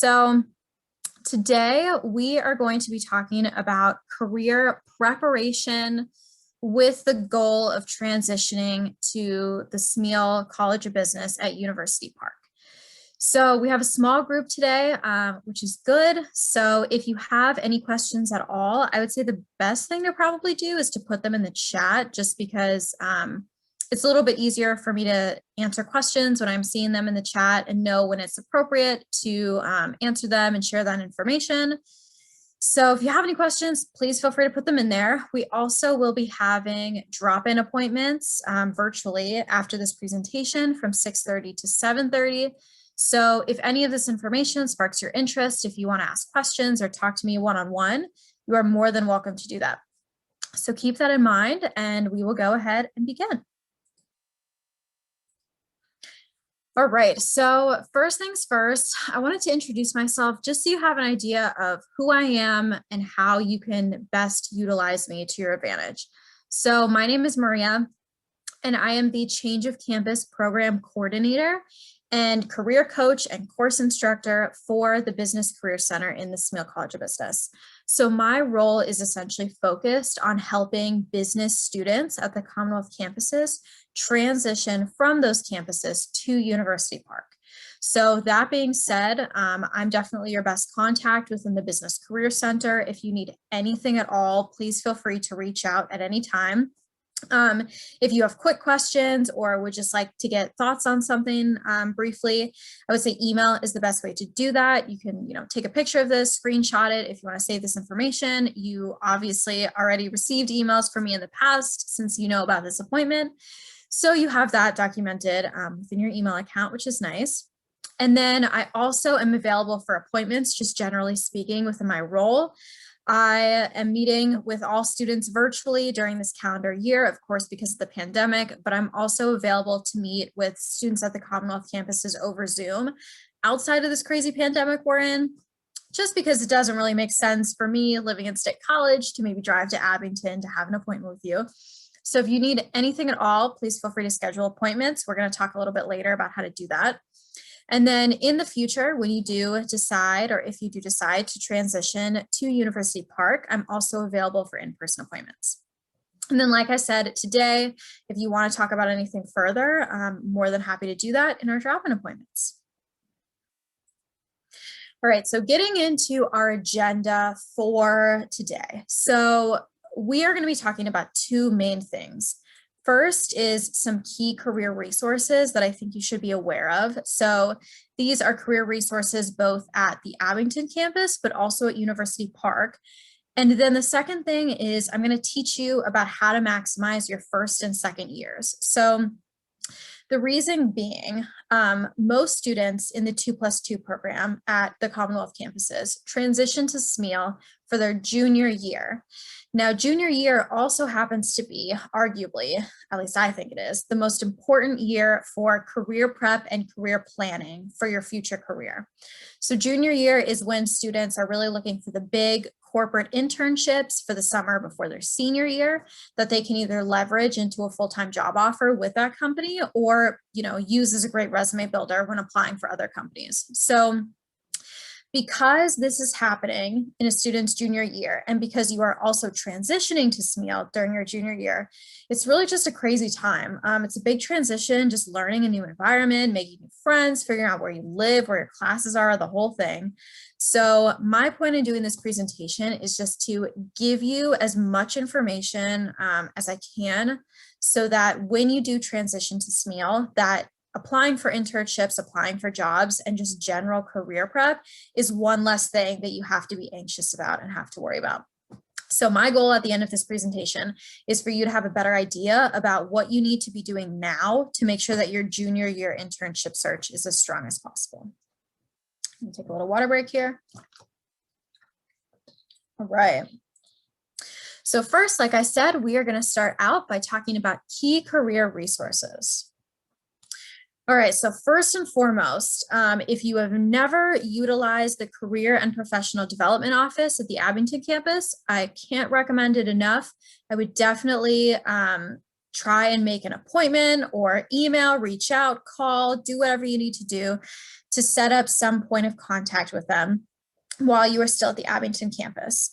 So today we are going to be talking about career preparation with the goal of transitioning to the Smeal College of Business at University Park. So we have a small group today, which is good. So if you have any questions at all, I would say the best thing to probably do is to put them in the chat, just because it's a little bit easier for me to answer questions when I'm seeing them in the chat and know when it's appropriate to answer them and share that information. So if you have any questions, please feel free to put them in there. We also will be having drop-in appointments virtually after this presentation from 6:30 to 7:30. So if any of this information sparks your interest, if you want to ask questions or talk to me one-on-one, you are more than welcome to do that. So keep that in mind, and we will go ahead and begin. All right, so first things first, I wanted to introduce myself just so you have an idea of who I am and how you can best utilize me to your advantage. So my name is Maria, and I am the Change of Campus Program Coordinator and career coach and course instructor for the Business Career Center in the Smeal College of Business. So my role is essentially focused on helping business students at the Commonwealth campuses transition from those campuses to University Park. So that being said, I'm definitely your best contact within the Business Career Center. If you need anything at all, please feel free to reach out at any time. If you have quick questions or would just like to get thoughts on something briefly, I would say email is the best way to do that. You can, take a picture of this, screenshot it. If you want to save this information, you obviously already received emails from me in the past since you know about this appointment. So you have that documented within your email account, which is nice. And then I also am available for appointments, just generally speaking, within my role. I am meeting with all students virtually during this calendar year, of course, because of the pandemic, but I'm also available to meet with students at the Commonwealth campuses over Zoom outside of this crazy pandemic we're in, just because it doesn't really make sense for me living in State College to maybe drive to Abington to have an appointment with you. So if you need anything at all, please feel free to schedule appointments. We're going to talk a little bit later about how to do that. And then in the future, when you do decide, or if you do decide to transition to University Park, I'm also available for in-person appointments. And then, like I said, today, if you want to talk about anything further, I'm more than happy to do that in our drop-in appointments. All right, so getting into our agenda for today. So we are going to be talking about two main things. First is some key career resources that I think you should be aware of. So these are career resources both at the Abington campus, but also at University Park. And then the second thing is I'm going to teach you about how to maximize your first and second years. So the reason being, most students in the 2+2 program at the Commonwealth campuses transition to Smeal for their junior year. Now, junior year also happens to be, arguably, at least I think it is, the most important year for career prep and career planning for your future career. So junior year is when students are really looking for the big corporate internships for the summer before their senior year that they can either leverage into a full-time job offer with that company or, use as a great resume builder when applying for other companies. So because this is happening in a student's junior year, and because you are also transitioning to Smeal during your junior year, it's really just a crazy time. It's a big transition, just learning a new environment, making new friends, figuring out where you live, where your classes are, the whole thing. So my point in doing this presentation is just to give you as much information as I can so that when you do transition to Smeal, that applying for internships, applying for jobs, and just general career prep is one less thing that you have to be anxious about and have to worry about. So my goal at the end of this presentation is for you to have a better idea about what you need to be doing now to make sure that your junior year internship search is as strong as possible. I'm gonna take a little water break here. All right. So first, like I said, we are going to start out by talking about key career resources. All right, so first and foremost, if you have never utilized the Career and Professional Development Office at the Abington campus, I can't recommend it enough. I would definitely try and make an appointment or email, reach out, call, do whatever you need to do to set up some point of contact with them while you are still at the Abington campus.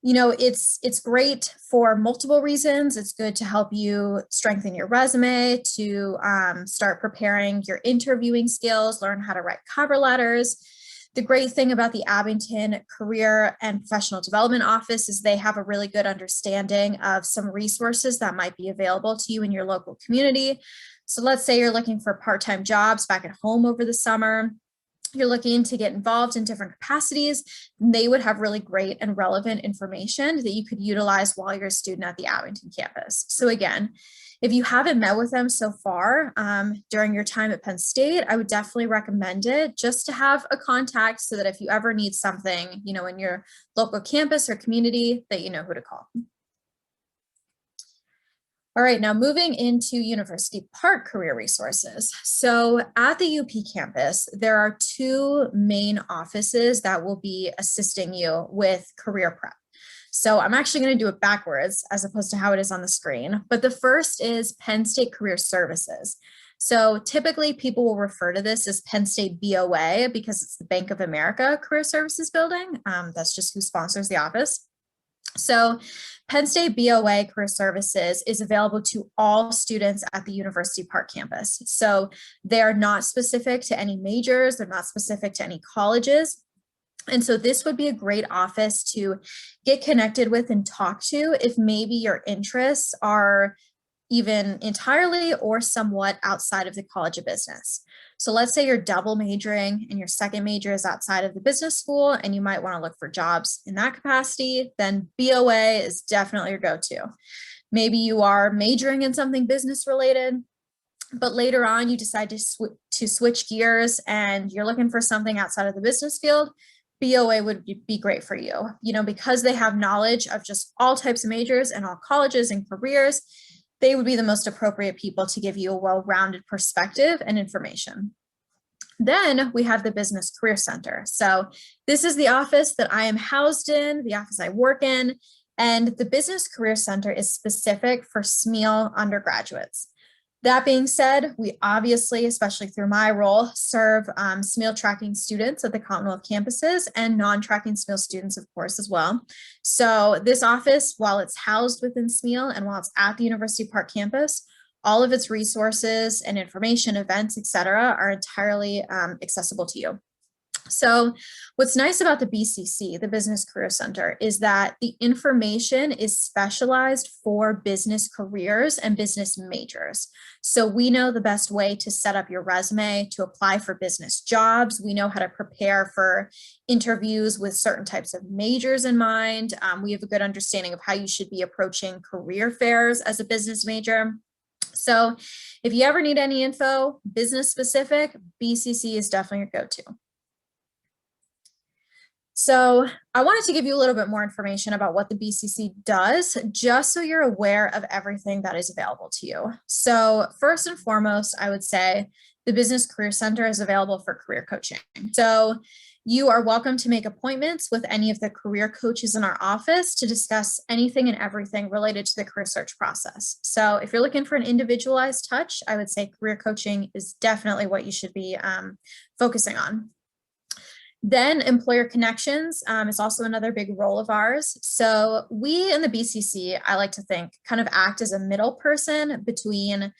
It's great for multiple reasons. It's good to help you strengthen your resume, to start preparing your interviewing skills, learn how to write cover letters. The great thing about the Abington Career and Professional Development Office is they have a really good understanding of some resources that might be available to you in your local community. So let's say you're looking for part-time jobs back at home over the summer. You're looking to get involved in different capacities, they would have really great and relevant information that you could utilize while you're a student at the Abington campus. So again, if you haven't met with them so far during your time at Penn State, I would definitely recommend it just to have a contact so that if you ever need something, in your local campus or community, that you know who to call. All right, now moving into University Park career resources. So at the UP campus, there are two main offices that will be assisting you with career prep. So I'm actually going to do it backwards as opposed to how it is on the screen. But the first is Penn State Career Services. So typically people will refer to this as Penn State BOA because it's the Bank of America Career Services building. That's just who sponsors the office. So Penn State BOA Career Services is available to all students at the University Park campus. So they are not specific to any majors, they're not specific to any colleges. And so this would be a great office to get connected with and talk to if maybe your interests are even entirely or somewhat outside of the College of Business. So let's say you're double majoring and your second major is outside of the business school and you might want to look for jobs in that capacity, then BOA is definitely your go-to. Maybe you are majoring in something business related, but later on you decide to switch gears and you're looking for something outside of the business field. BOA would be great for you, because they have knowledge of just all types of majors and all colleges and careers. They would be the most appropriate people to give you a well-rounded perspective and information. Then we have the Business Career Center. So this is the office that I am housed in, the office I work in, and the Business Career Center is specific for Smeal undergraduates. That being said, we obviously, especially through my role, serve Smeal tracking students at the Commonwealth campuses and non-tracking Smeal students, of course, as well. So this office, while it's housed within Smeal and while it's at the University Park campus, all of its resources and information, events, etc., are entirely accessible to you. So what's nice about the BCC, the Business Career Center, is that the information is specialized for business careers and business majors. So we know the best way to set up your resume to apply for business jobs. We know how to prepare for interviews with certain types of majors in mind. We have a good understanding of how you should be approaching career fairs as a business major. So if you ever need any info, business specific, BCC is definitely your go-to. So I wanted to give you a little bit more information about what the BCC does, just so you're aware of everything that is available to you. So first and foremost, I would say the Business Career Center is available for career coaching. So you are welcome to make appointments with any of the career coaches in our office to discuss anything and everything related to the career search process. So if you're looking for an individualized touch, I would say career coaching is definitely what you should be focusing on. Then employer connections is also another big role of ours. So we in the BCC, I like to think, kind of act as a middle person between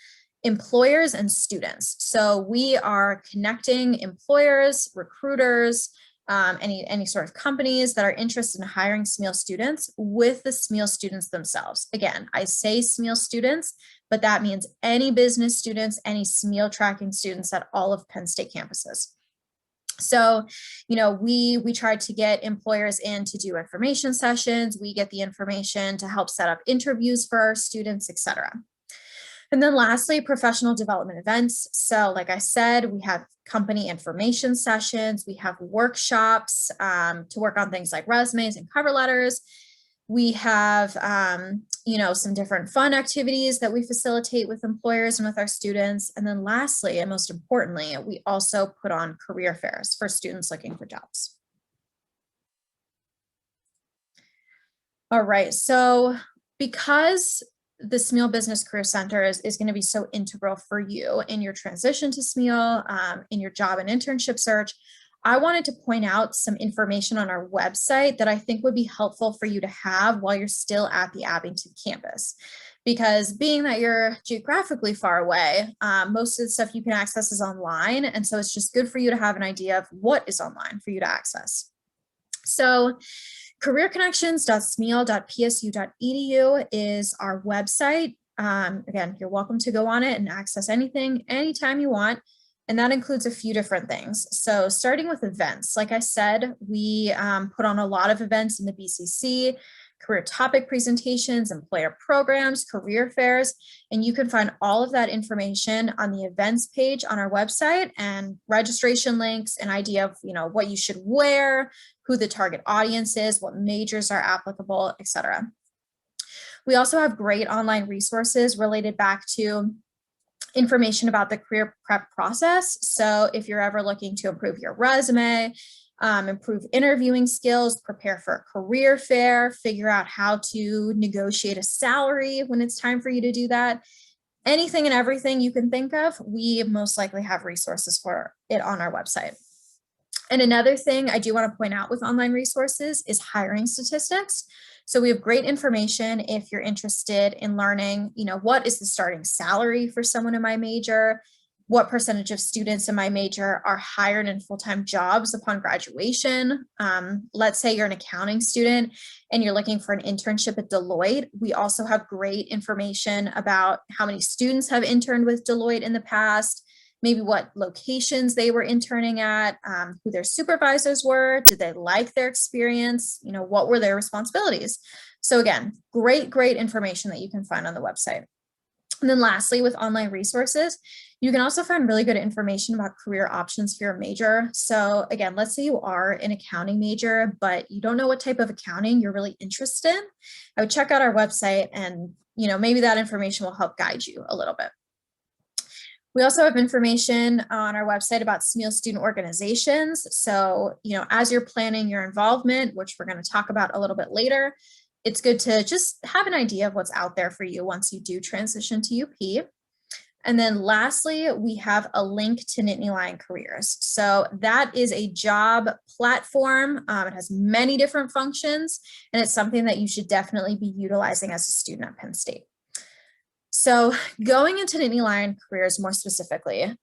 employers and students. So we are connecting employers, recruiters, any sort of companies that are interested in hiring Smeal students with the Smeal students themselves. Again, I say Smeal students, but that means any business students, any Smeal tracking students at all of Penn State campuses. So, we try to get employers in to do information sessions. We get the information to help set up interviews for our students, etc. And then lastly, professional development events. So like I said, we have company information sessions. We have workshops to work on things like resumes and cover letters. We have, some different fun activities that we facilitate with employers and with our students. And then lastly, and most importantly, we also put on career fairs for students looking for jobs. All right, so because the Smeal Business Career Center is going to be so integral for you in your transition to Smeal, in your job and internship search. I wanted to point out some information on our website that I think would be helpful for you to have while you're still at the Abington campus. Because being that you're geographically far away, most of the stuff you can access is online. And so it's just good for you to have an idea of what is online for you to access. So careerconnections.smeal.psu.edu is our website. Again, you're welcome to go on it and access anything anytime you want. And that includes a few different things. So starting with events, like I said, we put on a lot of events in the BCC, career topic presentations, employer programs, career fairs, and you can find all of that information on the events page on our website, and registration links, an idea of what you should wear, who the target audience is, what majors are applicable, etc. We also have great online resources related back to information about the career prep process. So if you're ever looking to improve your resume, improve interviewing skills, prepare for a career fair, figure out how to negotiate a salary when it's time for you to do that, anything and everything you can think of, we most likely have resources for it on our website. And another thing I do want to point out with online resources is hiring statistics. So we have great information if you're interested in learning, what is the starting salary for someone in my major? What percentage of students in my major are hired in full-time jobs upon graduation? Let's say you're an accounting student and you're looking for an internship at Deloitte. We also have great information about how many students have interned with Deloitte in the past, maybe what locations they were interning at, who their supervisors were, did they like their experience, what were their responsibilities? So again, great information that you can find on the website. And then lastly, with online resources, you can also find really good information about career options for your major. So again, let's say you are an accounting major, but you don't know what type of accounting you're really interested in. I would check out our website and, maybe that information will help guide you a little bit. We also have information on our website about Smeal student organizations. So, as you're planning your involvement, which we're going to talk about a little bit later, it's good to just have an idea of what's out there for you once you do transition to UP. And then lastly, we have a link to Nittany Lion Careers. So that is a job platform. It has many different functions, and it's something that you should definitely be utilizing as a student at Penn State. So going into Nittany Lion Careers more specifically,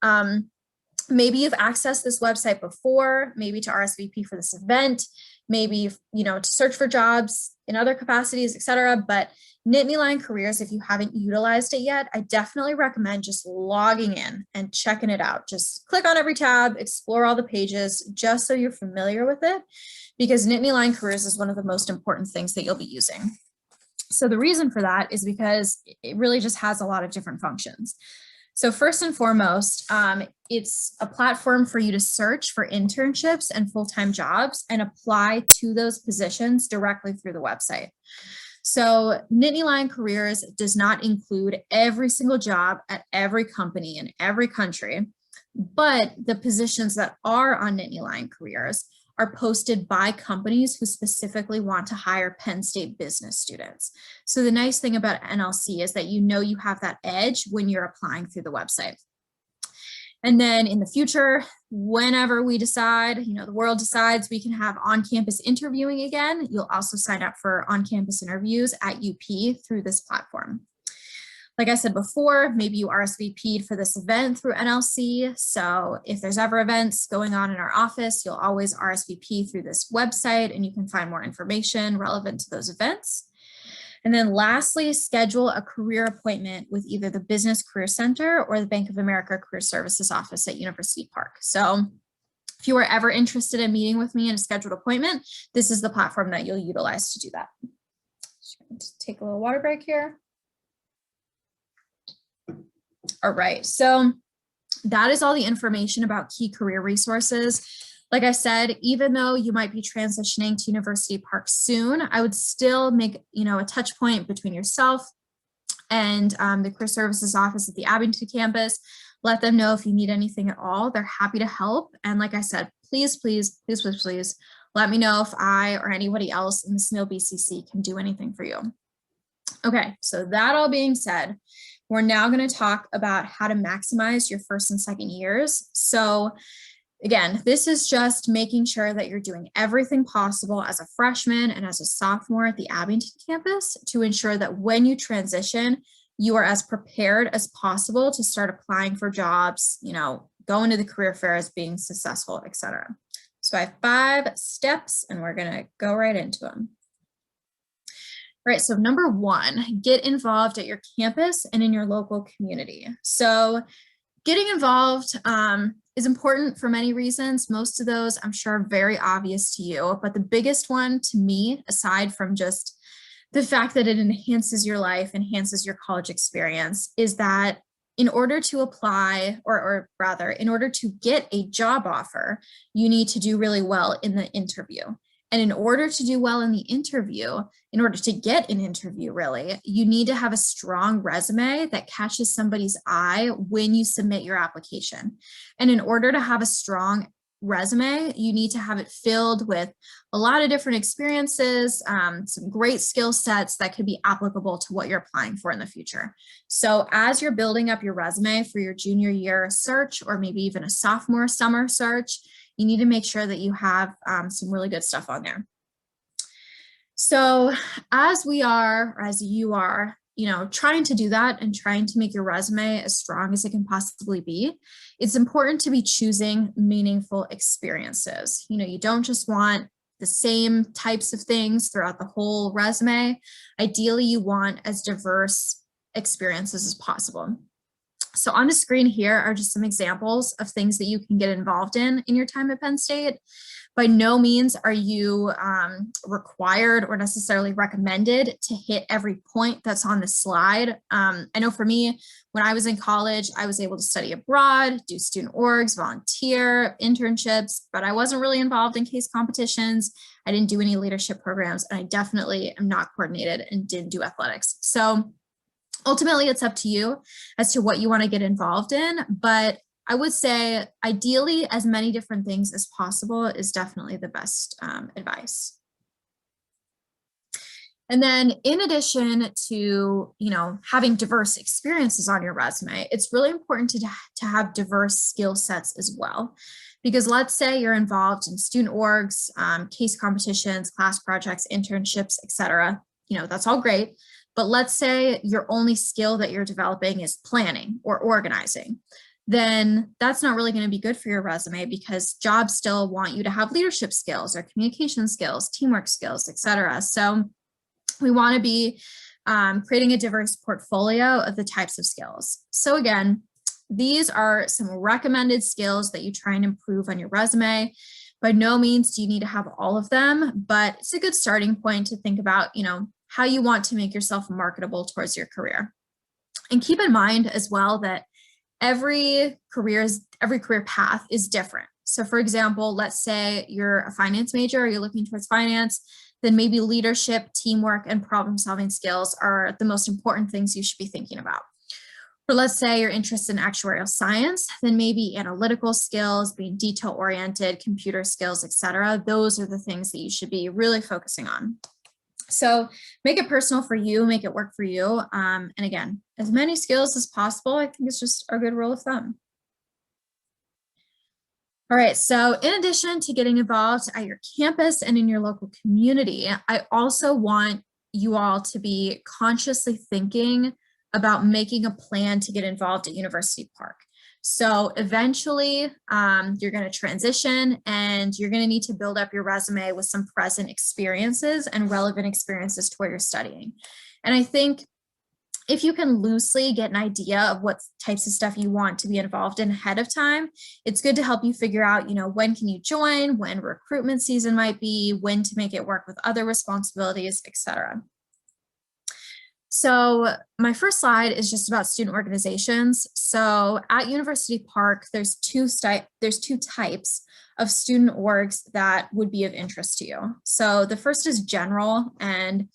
maybe you've accessed this website before, maybe to RSVP for this event, maybe, to search for jobs in other capacities, etc. But Nittany Lion Careers, if you haven't utilized it yet, I definitely recommend just logging in and checking it out. Just click on every tab, explore all the pages, just so you're familiar with it, because Nittany Lion Careers is one of the most important things that you'll be using. So the reason for that is because it really just has a lot of different functions. So first and foremost, it's a platform for you to search for internships and full-time jobs and apply to those positions directly through the website. So Nittany Lion Careers does not include every single job at every company in every country, but the positions that are on Nittany Lion Careers are posted by companies who specifically want to hire Penn State business students. So the nice thing about NLC is that you have that edge when you're applying through the website. And then in the future, whenever we decide, the world decides we can have on-campus interviewing again, you'll also sign up for on-campus interviews at UP through this platform. Like I said before, maybe you RSVP'd for this event through NLC. So if there's ever events going on in our office, you'll always RSVP through this website and you can find more information relevant to those events. And then lastly, schedule a career appointment with either the Business Career Center or the Bank of America Career Services office at University Park. So if you are ever interested in meeting with me in a scheduled appointment, this is the platform that you'll utilize to do that. Just going to take a little water break here. All right, so that is all the information about key career resources. Like I said, even though you might be transitioning to University Park soon, I would still make a touch point between yourself and the Career Services office at the Abington campus. Let them know if you need anything at all. They're happy to help. And like I said, please let me know if I or anybody else in the Smeal BCC can do anything for you. Okay, so that all being said, we're now going to talk about how to maximize your first and second years. So again, this is just making sure that you're doing everything possible as a freshman and as a sophomore at the Abington campus to ensure that when you transition, you are as prepared as possible to start applying for jobs, go into the career fairs, being successful, etc. So I have 5 steps and we're going to go right into them. All right, so number 1, get involved at your campus and in your local community. So getting involved is important for many reasons. Most of those I'm sure are very obvious to you, but the biggest one to me, aside from just the fact that it enhances your life, enhances your college experience, is that in order to apply, or rather, in order to get a job offer, you need to do really well in the interview. And in order to do well in the interview, in order to get an interview, really, you need to have a strong resume that catches somebody's eye when you submit your application. And in order to have a strong resume, you need to have it filled with a lot of different experiences, some great skill sets that could be applicable to what you're applying for in the future. So as you're building up your resume for your junior year search, or maybe even a sophomore summer search, you need to make sure that you have some really good stuff on there. So as you are, trying to do that and trying to make your resume as strong as it can possibly be, it's important to be choosing meaningful experiences. You don't just want the same types of things throughout the whole resume. Ideally, you want as diverse experiences as possible. So on the screen here are just some examples of things that you can get involved in your time at Penn State. By no means are you required or necessarily recommended to hit every point that's on the slide. I know for me, when I was in college, I was able to study abroad, do student orgs, volunteer, internships, but I wasn't really involved in case competitions. I didn't do any leadership programs, and I definitely am not coordinated and didn't do athletics. So ultimately, it's up to you as to what you want to get involved in, but I would say ideally as many different things as possible is definitely the best advice. And then in addition to, having diverse experiences on your resume, it's really important to have diverse skill sets as well. Because let's say you're involved in student orgs, case competitions, class projects, internships, etc. That's all great. But let's say your only skill that you're developing is planning or organizing. Then that's not really going to be good for your resume, because jobs still want you to have leadership skills or communication skills, teamwork skills, etc. So we want to be creating a diverse portfolio of the types of skills. So again, these are some recommended skills that you try and improve on your resume. By no means do you need to have all of them, but it's a good starting point to think about, how you want to make yourself marketable towards your career. And keep in mind as well that every career path is different. So for example, let's say you're a finance major or you're looking towards finance, then maybe leadership, teamwork, and problem-solving skills are the most important things you should be thinking about. Or let's say you're interested in actuarial science, then maybe analytical skills, being detail-oriented, computer skills, etc. Those are the things that you should be really focusing on. So make it personal for you, make it work for you. And again, as many skills as possible, I think it's just a good rule of thumb. All right, so in addition to getting involved at your campus and in your local community, I also want you all to be consciously thinking about making a plan to get involved at University Park. So eventually you're going to transition and you're going to need to build up your resume with some present experiences and relevant experiences to where you're studying. And I think if you can loosely get an idea of what types of stuff you want to be involved in ahead of time, it's good to help you figure out, when can you join, when recruitment season might be, when to make it work with other responsibilities, etc. So my first slide is just about student organizations. So at University Park, there's two types of student orgs that would be of interest to you. So the first is general, and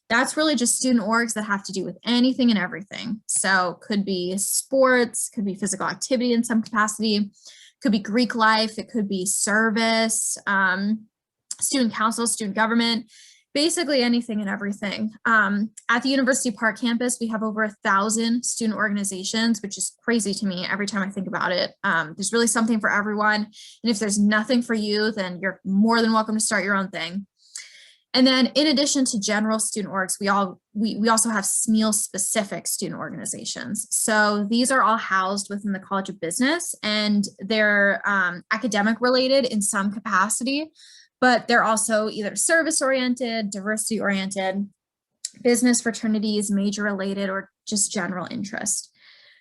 that's really just student orgs that have to do with anything and everything. So could be sports, could be physical activity in some capacity, could be Greek life, it could be service, student council, student government. Basically anything and everything. At the University Park campus, we have over 1,000 student organizations, which is crazy to me every time I think about it. There's really something for everyone. And if there's nothing for you, then you're more than welcome to start your own thing. And then in addition to general student orgs, we also have Smeal specific student organizations. So these are all housed within the College of Business, and they're academic related in some capacity, but they're also either service oriented, diversity oriented, business fraternities, major related, or just general interest.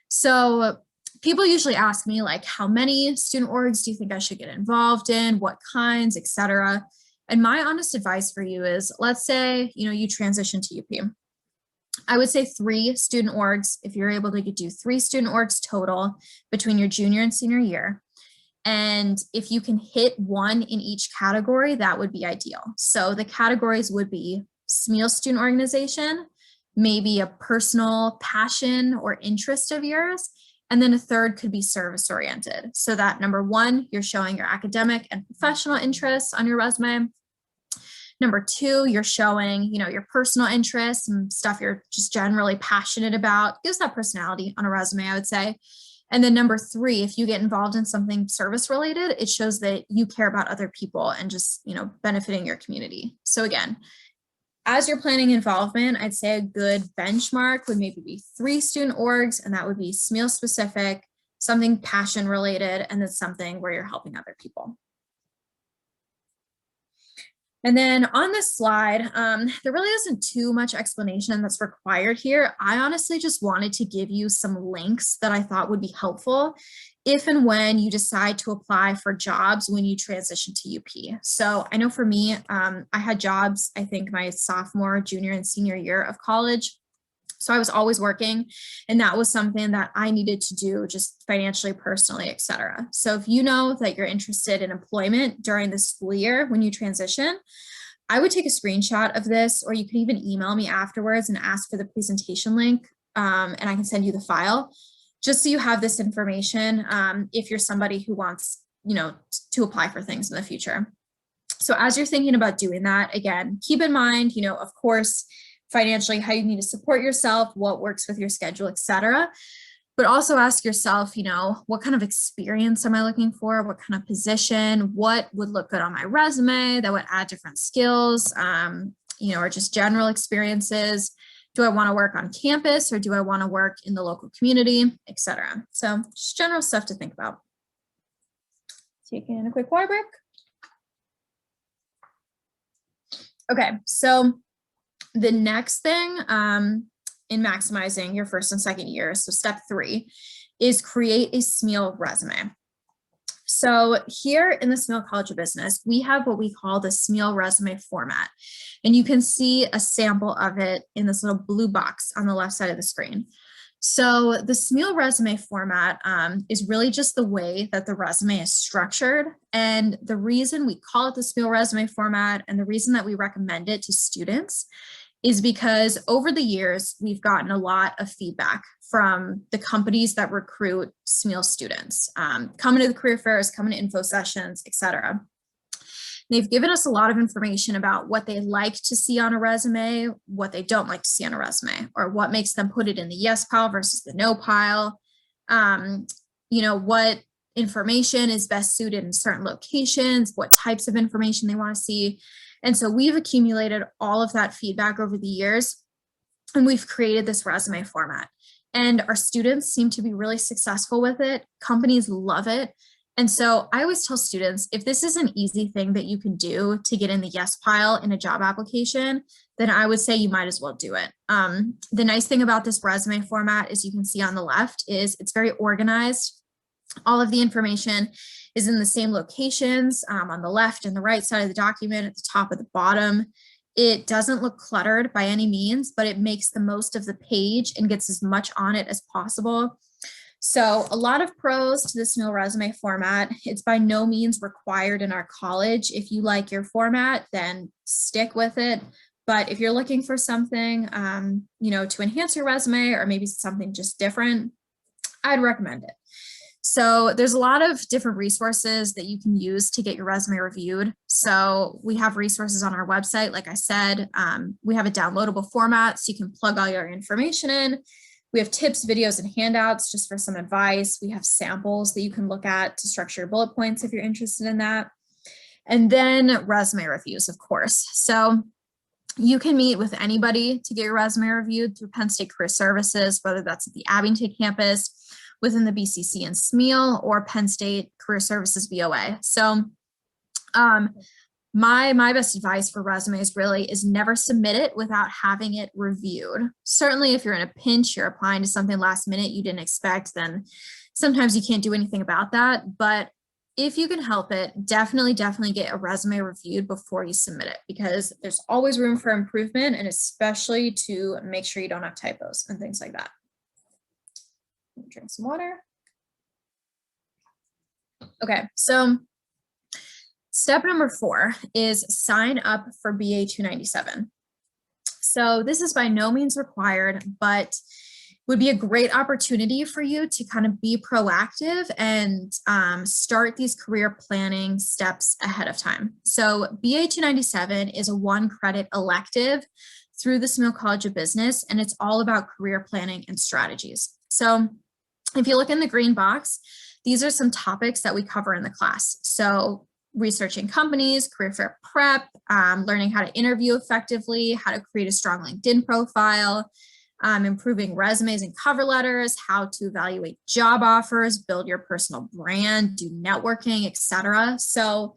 So people usually ask me, like, how many student orgs do you think I should get involved in? What kinds, etc. And my honest advice for you is, let's say, you transition to UP. I would say 3 student orgs, if you're able to do 3 student orgs total between your junior and senior year. And if you can hit 1 in each category, that would be ideal. So the categories would be Smeal student organization, maybe a personal passion or interest of yours, and then a third could be service oriented. So that number 1, you're showing your academic and professional interests on your resume. Number 2, you're showing, your personal interests and stuff you're just generally passionate about. Gives that personality on a resume, I would say. And then number 3, if you get involved in something service related, it shows that you care about other people and just, benefiting your community. So again, as you're planning involvement, I'd say a good benchmark would maybe be 3 student orgs, and that would be Smeal specific, something passion related, and then something where you're helping other people. And then on this slide, there really isn't too much explanation that's required here. I honestly just wanted to give you some links that I thought would be helpful if and when you decide to apply for jobs when you transition to UP. So I know for me, I had jobs, I think my sophomore, junior, and senior year of college. So I was always working, and that was something that I needed to do just financially, personally, et cetera. So if you know that you're interested in employment during the school year when you transition, I would take a screenshot of this, or you could even email me afterwards and ask for the presentation link, and I can send you the file just so you have this information if you're somebody who wants, to apply for things in the future. So as you're thinking about doing that, again, keep in mind, of course, financially, how you need to support yourself, what works with your schedule, etc. But also ask yourself, what kind of experience am I looking for? What kind of position? What would look good on my resume that would add different skills, or just general experiences? Do I want to work on campus, or do I want to work in the local community, etc.? So just general stuff to think about. Taking a quick water break. Okay, so the next thing in maximizing your first and second year, so step 3, is create a Smeal resume. So here in the Smeal College of Business, we have what we call the Smeal resume format. And you can see a sample of it in this little blue box on the left side of the screen. So the Smeal resume format is really just the way that the resume is structured. And the reason we call it the Smeal resume format, and the reason that we recommend it to students, is because over the years, we've gotten a lot of feedback from the companies that recruit Smeal students, coming to the career fairs, coming to info sessions, etc. They've given us a lot of information about what they like to see on a resume, what they don't like to see on a resume, or what makes them put it in the yes pile versus the no pile. What information is best suited in certain locations, what types of information they want to see. And so we've accumulated all of that feedback over the years, and we've created this resume format. And our students seem to be really successful with it. Companies love it. And so I always tell students, if this is an easy thing that you can do to get in the yes pile in a job application, then I would say you might as well do it. The nice thing about this resume format, as you can see on the left, is it's very organized. All of the information is in the same locations on the left and the right side of the document, at the top and the bottom. It doesn't look cluttered by any means, but it makes the most of the page and gets as much on it as possible. So a lot of pros to the Smeal resume format. It's by no means required in our college. If you like your format, then stick with it. But if you're looking for something, to enhance your resume, or maybe something just different, I'd recommend it. So there's a lot of different resources that you can use to get your resume reviewed. So we have resources on our website. Like I said, we have a downloadable format so you can plug all your information in. We have tips, videos, and handouts just for some advice. We have samples that you can look at to structure your bullet points if you're interested in that. And then resume reviews, of course. So you can meet with anybody to get your resume reviewed through Penn State Career Services, whether that's at the Abington campus, within the BCC and Smeal, or Penn State Career Services BOA. So my best advice for resumes really is never submit it without having it reviewed. Certainly if you're in a pinch, you're applying to something last minute you didn't expect, then sometimes you can't do anything about that. But if you can help it, definitely get a resume reviewed before you submit it, because there's always room for improvement, and especially to make sure you don't have typos and things like that. Drink some water. Okay, so step number 4 is sign up for BA 297. So this is by no means required, but would be a great opportunity for you to kind of be proactive and start these career planning steps ahead of time. So BA 297 is a 1-credit elective through the Smeal College of Business, and it's all about career planning and strategies. So if you look in the green box, these are some topics that we cover in the class. So researching companies, career fair prep, learning how to interview effectively, how to create a strong LinkedIn profile, improving resumes and cover letters, how to evaluate job offers, build your personal brand, do networking, etc. So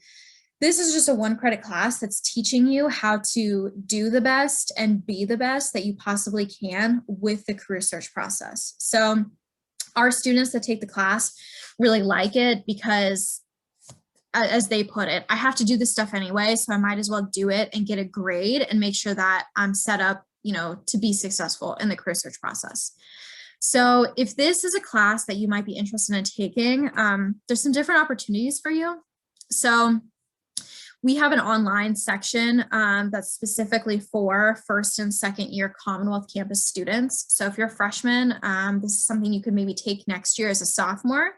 this is just a 1-credit class that's teaching you how to do the best and be the best that you possibly can with the career search process. So our students that take the class really like it because, as they put it, I have to do this stuff anyway, so I might as well do it and get a grade and make sure that I'm set up, to be successful in the career search process. So if this is a class that you might be interested in taking, there's some different opportunities for you. So we have an online section that's specifically for 1st and 2nd year Commonwealth campus students. So if you're a freshman, this is something you could maybe take next year as a sophomore.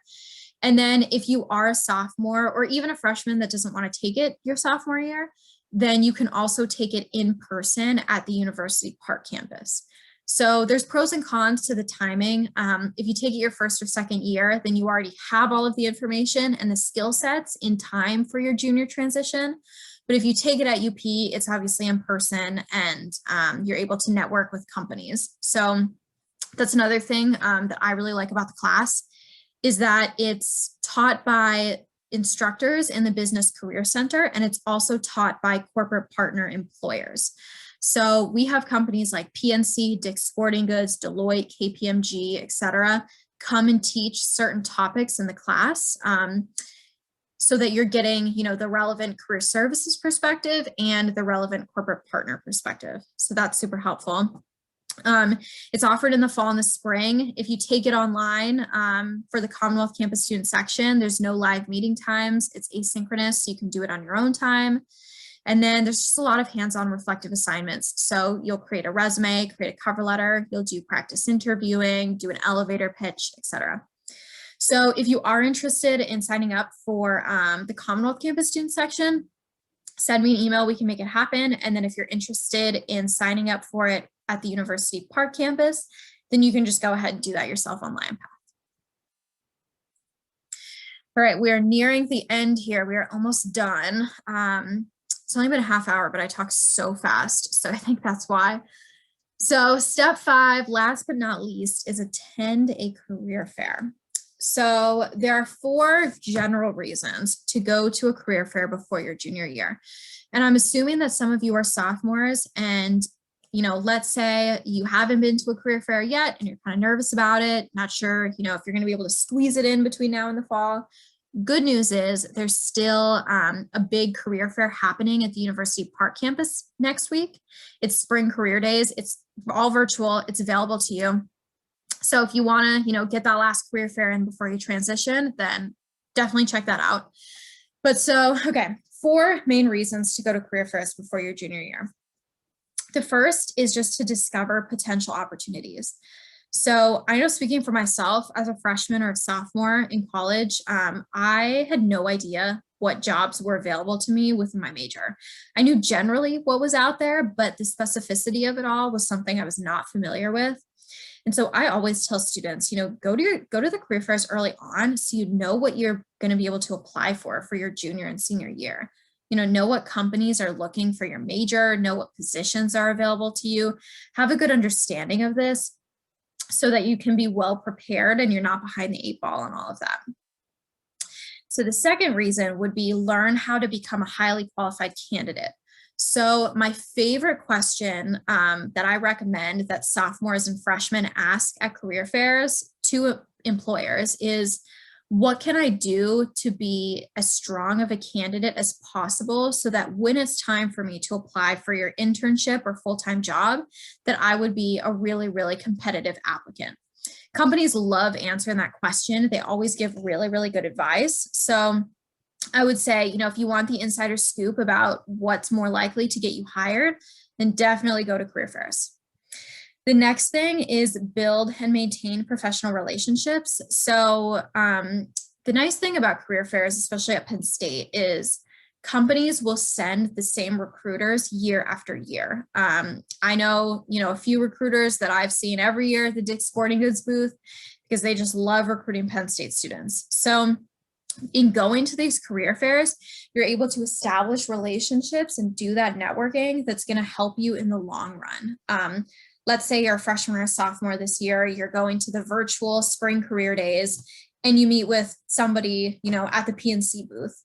And then if you are a sophomore or even a freshman that doesn't want to take it your sophomore year, then you can also take it in person at the University Park campus. So there's pros and cons to the timing. If you take it your 1st or 2nd year, then you already have all of the information and the skill sets in time for your junior transition. But if you take it at UP, it's obviously in person, and you're able to network with companies. So that's another thing that I really like about the class, is that it's taught by instructors in the Business Career Center, and it's also taught by corporate partner employers. So we have companies like PNC, Dick's Sporting Goods, Deloitte, KPMG, etc., come and teach certain topics in the class, so that you're getting, the relevant career services perspective and the relevant corporate partner perspective. So that's super helpful. It's offered in the fall and the spring. If you take it online for the Commonwealth Campus Student section, there's no live meeting times. It's asynchronous, so you can do it on your own time. And then there's just a lot of hands-on reflective assignments. So you'll create a resume, create a cover letter, you'll do practice interviewing, do an elevator pitch, etc. So if you are interested in signing up for the Commonwealth Campus Student section, send me an email, we can make it happen. And then if you're interested in signing up for it at the University Park campus, then you can just go ahead and do that yourself online. All right, we are nearing the end here. We are almost done. It's only been a half hour, but I talk so fast, so I think that's why. So step 5, last but not least, is attend a career fair. So there are 4 general reasons to go to a career fair before your junior year. And I'm assuming that some of you are sophomores, and let's say you haven't been to a career fair yet and you're kind of nervous about it, not sure, if you're going to be able to squeeze it in between now and the fall. Good news is there's still a big career fair happening at the University Park campus next week. It's Spring Career Days. It's all virtual. It's available to you. So if you want to, get that last career fair in before you transition, then definitely check that out. But so, okay, 4 main reasons to go to career fairs before your junior year. The first is just to discover potential opportunities. So I know, speaking for myself as a freshman or a sophomore in college, I had no idea what jobs were available to me within my major. I knew generally what was out there, but the specificity of it all was something I was not familiar with. And so I always tell students, go to the career fairs early on so you know what you're going to be able to apply for your junior and senior year. Know what companies are looking for your major, know what positions are available to you, have a good understanding of this so that you can be well prepared and you're not behind the 8 ball on all of that. So the second reason would be learn how to become a highly qualified candidate. So my favorite question that I recommend that sophomores and freshmen ask at career fairs to employers is, what can I do to be as strong of a candidate as possible so that when it's time for me to apply for your internship or full-time job, that I would be a really, really competitive applicant? Companies love answering that question. They always give really, really good advice. So I would say, if you want the insider scoop about what's more likely to get you hired, then definitely go to career fairs. The next thing is build and maintain professional relationships. So the nice thing about career fairs, especially at Penn State, is companies will send the same recruiters year after year. I know, a few recruiters that I've seen every year at the Dick's Sporting Goods booth because they just love recruiting Penn State students. So in going to these career fairs, you're able to establish relationships and do that networking that's going to help you in the long run. Let's say you're a freshman or a sophomore this year, you're going to the virtual spring career days and you meet with somebody, at the PNC booth.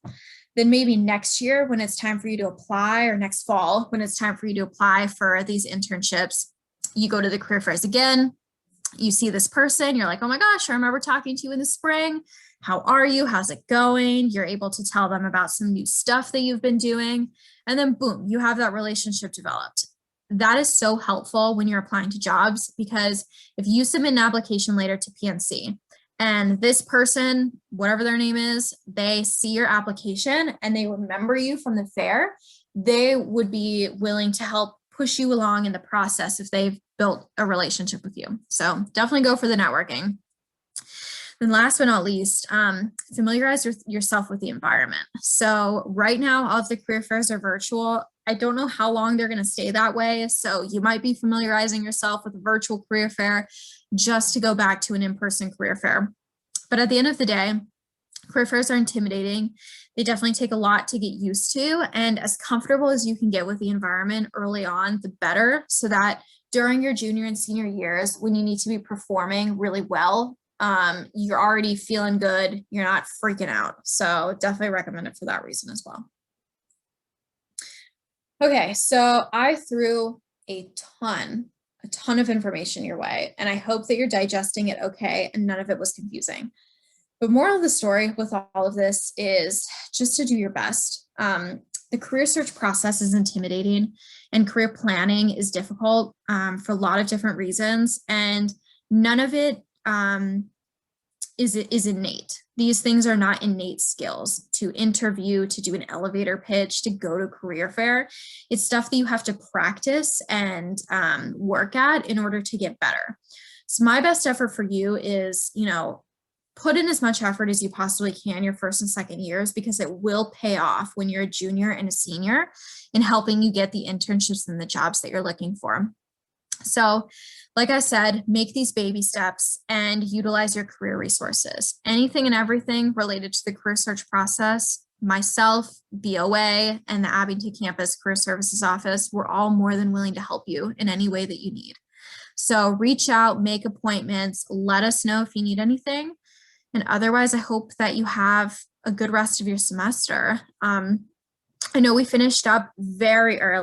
Then maybe next year when it's time for you to apply, or next fall when it's time for you to apply for these internships, you go to the career fairs again, you see this person, you're like, oh my gosh, I remember talking to you in the spring. How are you? How's it going? You're able to tell them about some new stuff that you've been doing. And then boom, you have that relationship developed. That is so helpful when you're applying to jobs, because if you submit an application later to PNC and this person, whatever their name is, they see your application and they remember you from the fair, they would be willing to help push you along in the process if they've built a relationship with you. So definitely go for the networking. And last but not least, familiarize yourself with the environment. So right now, all of the career fairs are virtual. I don't know how long they're going to stay that way. So you might be familiarizing yourself with a virtual career fair just to go back to an in-person career fair. But at the end of the day, career fairs are intimidating. They definitely take a lot to get used to. And as comfortable as you can get with the environment early on, the better, so that during your junior and senior years, when you need to be performing really well, you're already feeling good. You're not freaking out. So definitely recommend it for that reason as well. Okay, so I threw a ton of information your way, and I hope that you're digesting it okay and none of it was confusing. But moral of the story with all of this is just to do your best. The career search process is intimidating and career planning is difficult for a lot of different reasons, and none of it is innate. These things are not innate skills to interview, to do an elevator pitch, to go to career fair. It's stuff that you have to practice and work at in order to get better. So my best effort for you is, put in as much effort as you possibly can your first and second years, because it will pay off when you're a junior and a senior in helping you get the internships and the jobs that you're looking for. So like I said, make these baby steps and utilize your career resources. Anything and everything related to the career search process, myself, BOA, and the Abington campus career services office, we're all more than willing to help you in any way that you need. So reach out, make appointments, let us know if you need anything. And otherwise, I hope that you have a good rest of your semester. I know we finished up very early.